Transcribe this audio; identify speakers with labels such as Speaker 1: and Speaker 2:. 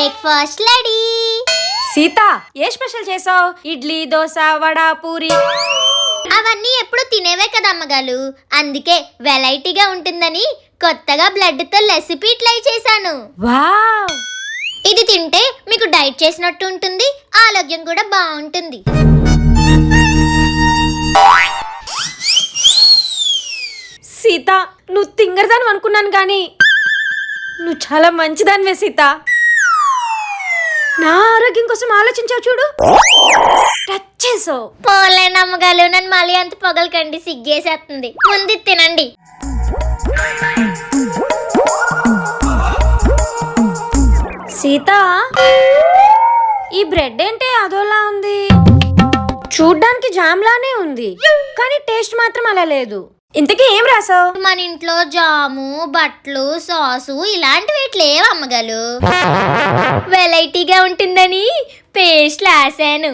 Speaker 1: Breakfast ready.
Speaker 2: Sita, ఏ special చేసావు? ఇడ్లీ, దోశ, వడ, పూరి
Speaker 1: అవన్నీ ఎప్పుడు తినేవే కదా అమ్మగారు. అందుకే వెరైటీగా ఉంటుందని కొత్తగా బ్లడ్ తో రెసిపీ ట్రై చేశాను.
Speaker 2: వావ్!
Speaker 1: ఇది తింటే మీకు డైట్ చేసినట్టు ఉంటుంది, ఆరోగ్యం కూడా బాగుంటుంది.
Speaker 2: సీత, నువ్వు తింగరదాని అనుకున్నాను కానీ నువ్వు చాలా మంచిదానివే సీత. నా ఆరోగ్యం కోసం ఆలోచించావు చూడు, టచ్ చేసావు.
Speaker 1: పోలేని అమ్మగారు, నన్ను మళ్ళీ అంత పొగలకండి, సిగ్గేసేస్తుంది. ముందు తినండి.
Speaker 2: సీత, ఈ బ్రెడ్ ఏంటి అదోలా ఉంది? చూడ్డానికి జామ్ లానే ఉంది, కానీ టేస్ట్ మాత్రం అలా లేదు. ఇంతకీ ఏం రాసావు?
Speaker 1: మన ఇంట్లో జాము, బట్టలు, సాసు ఇలాంటివి లేవు అమ్మగారు. వెరైటీగా ఉంటుందని పేస్ట్ రాసాను.